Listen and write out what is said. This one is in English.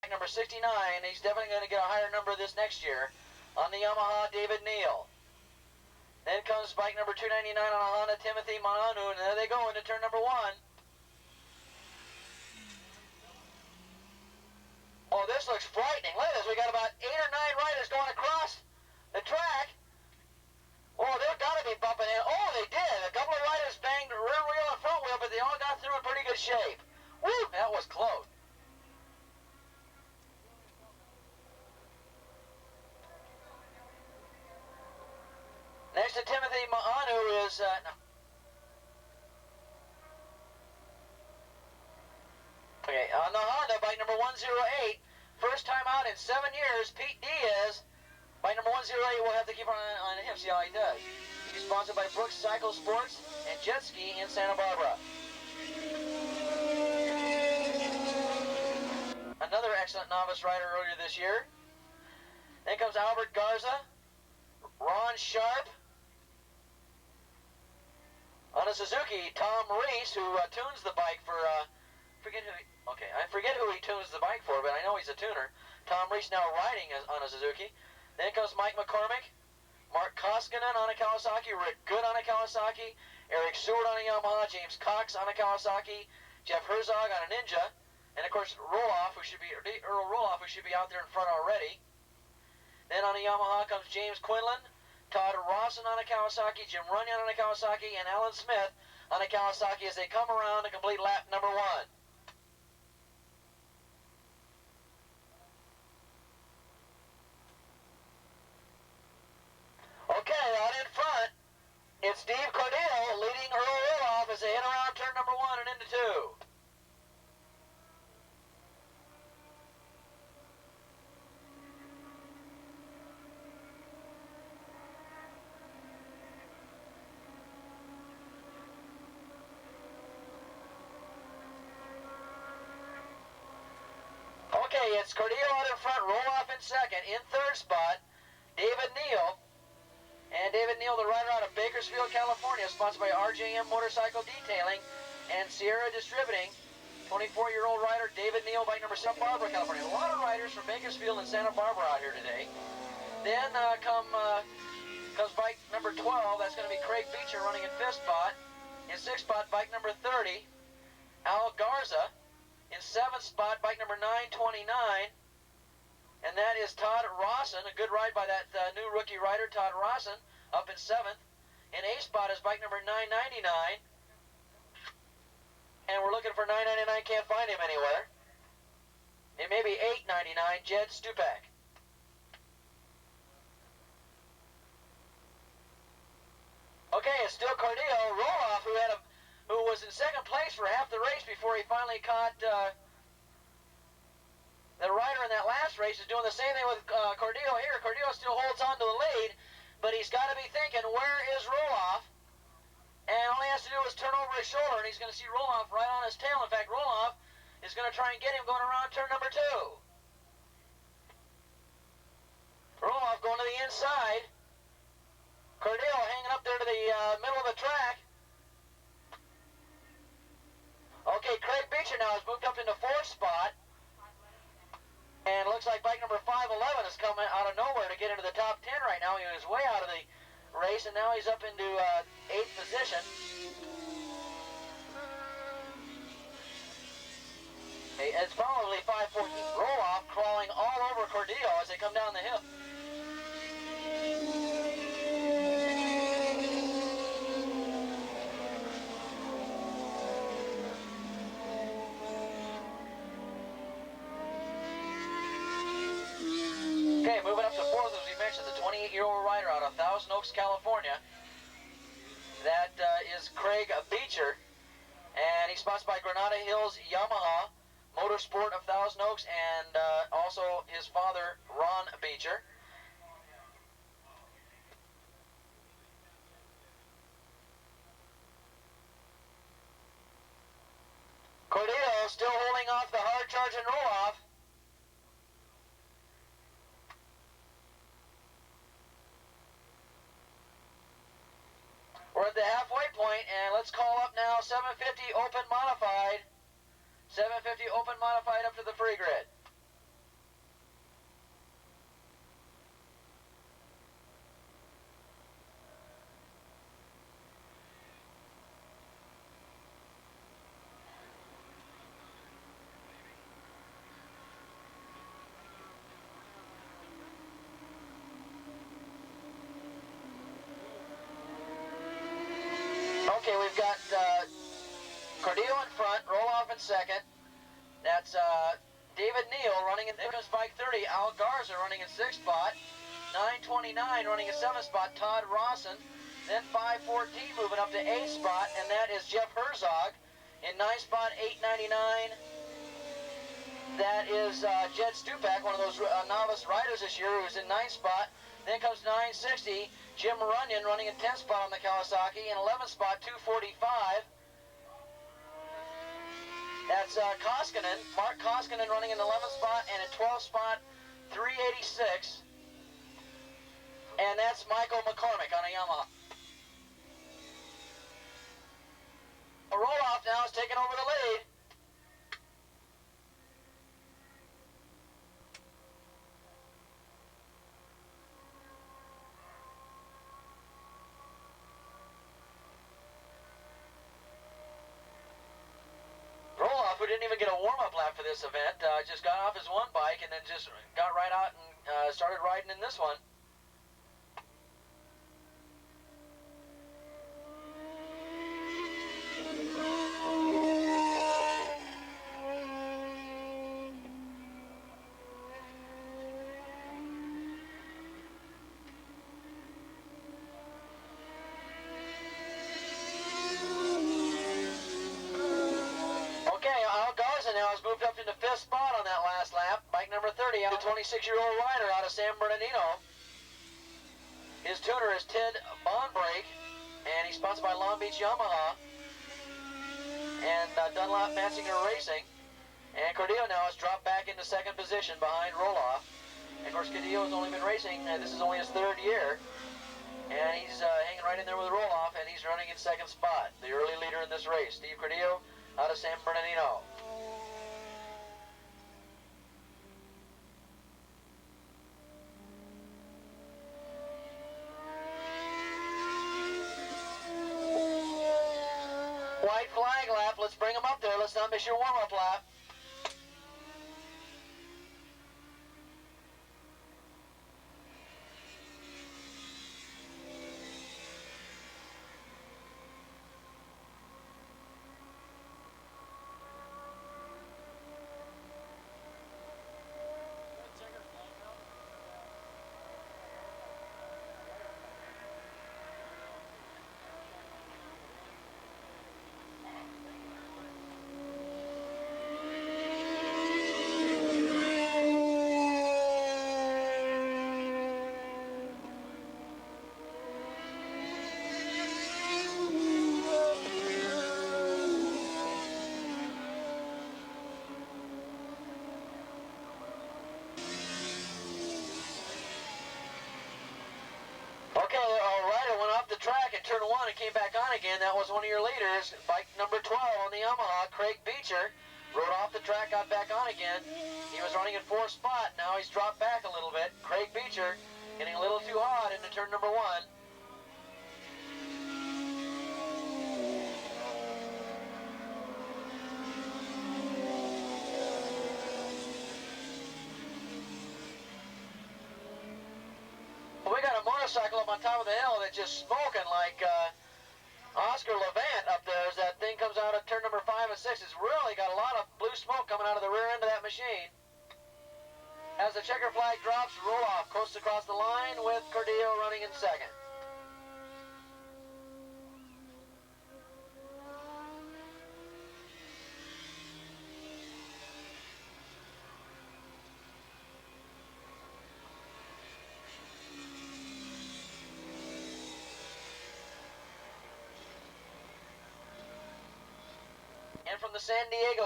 Number 69, he's definitely going to get a higher number this next year on the Yamaha, David Neal. Then comes bike number 299 on a Honda, Timothy Mananu, and there they go into turn number 1. Oh, this looks frightening. Look at this. We got about 8 or 9 riders going across the track. Oh, they've got to be bumping in. Oh, they did. A couple of riders banged the rear wheel and front wheel, but they all got through in pretty good shape. Woo, that was close. Next to Timothy Ma'anu is... Okay, on the Honda, bike number 108, first time out in 7 years, Pete Diaz. Bike number 108, we'll have to keep on him, see how he does. He's sponsored by Brooks Cycle Sports and Jet Ski in Santa Barbara. Another excellent novice rider earlier this year. Then comes Albert Garza, Ron Sharp. On a Suzuki, Tom Reese, who tunes the bike for... I forget who he tunes the bike for, but I know he's a tuner. Tom Reese now riding on a Suzuki. Then comes Mike McCormick, Mark Koskinen on a Kawasaki, Rick Good on a Kawasaki, Eric Seward on a Yamaha, James Cox on a Kawasaki, Jeff Herzog on a Ninja, and of course Earl Roloff, who should be out there in front already. Then on a Yamaha comes James Quinlan, Todd Rawson on a Kawasaki, Jim Runyon on a Kawasaki, and Alan Smith on a Kawasaki as they come around to complete lap number 1. Okay, out in front, it's Steve Cordell leading Earl Roloff as they hit around turn number 1 and into 2. Okay, it's Cordell out in front, Roloff in second. In third spot, David Neal. And David Neal, the rider out of Bakersfield, California, sponsored by RJM Motorcycle Detailing and Sierra Distributing. 24-year-old rider David Neal, bike number Santa Barbara, California. A lot of riders from Bakersfield and Santa Barbara out here today. Then comes bike number 12. That's going to be Craig Beecher running in 5th spot. In 6th spot, bike number 30, Al Garza. In 7th spot, bike number 929. And that is Todd Rawson, a good ride by that new rookie rider, Todd Rawson, up in 7th. In 8th spot is bike number 999. And we're looking for 999, can't find him anywhere. It may be 899, Jed Stupak. Okay, it's still Cordell. Roloff, who was in 2nd place for half the race before he finally caught... The rider in that last race is doing the same thing with Cordell here. Cordell still holds on to the lead, but he's got to be thinking, where is Roloff? And all he has to do is turn over his shoulder, and he's going to see Roloff right on his tail. In fact, Roloff is going to try and get him going around turn number 2. Roloff going to the inside. Cordell hanging up there to the middle of the track. Okay, Craig Beecher now has moved up into 4th spot. And it looks like bike number 511 is coming out of nowhere to get into the top 10 right now. He was way out of the race, and now he's up into 8th position. It's probably 514. Roloff crawling all over Cordell as they come down the hill. Okay, moving up to 4th, as we mentioned, the 28-year-old rider out of Thousand Oaks, California. That is Craig Beecher, and he's sponsored by Granada Hills Yamaha, Motorsport of Thousand Oaks, and also his father, Ron Beecher. Cordell still holding off the hard-charging Roloff. We're at the halfway point, and let's call up now 750 Open Modified. 750 Open Modified up to the free grid. Okay, we've got Cordillo in front, Roloff in second. That's David Neal running in bike 30. Al Garza running in 6th spot. 929 running in 7th spot. Todd Rawson. Then 514 moving up to 8th spot, and that is Jeff Herzog in 9th spot. 899. That is Jed Stupak, one of those novice riders this year, who's in 9th spot. Then comes 960. Jim Runyon running in 10th spot on the Kawasaki. In 11th spot, 245. That's Koskinen, Mark Koskinen running in the 11th spot, and in 12th spot, 386. And that's Michael McCormick on a Yamaha. Roloff now is taking over the lead. Who didn't even get a warm-up lap for this event, just got off his one bike and then just got right out and started riding in this one. Now has moved up into 5th spot on that last lap. Bike number 30, a 26-year-old rider out of San Bernardino. His tuner is Ted Bonbrake, and he's sponsored by Long Beach Yamaha and Dunlop Mansinger Racing. And Cordillo now has dropped back into 2nd position behind Roloff. And of course, Cordillo has only been racing, and this is only his 3rd year. And he's hanging right in there with Roloff, and he's running in 2nd spot. The early leader in this race, Steve Cordillo out of San Bernardino. White flag lap, let's bring him up there. Let's not miss your warm-up lap. Track at turn 1 and came back on again. That was one of your leaders, bike number 12 on the Yamaha, Craig Beecher. Rode off the track, got back on again. He was running in 4th spot. Now he's dropped back a little bit. Craig Beecher getting a little too hot into turn number 1. Motorcycle up on top of the hill that's just smoking like Oscar Levant up there as that thing comes out of turn number 5 and 6. It's really got a lot of blue smoke coming out of the rear end of that machine. As the checker flag drops, Roloff coasts across the line with Cordillo running in 2nd. And from the San Diego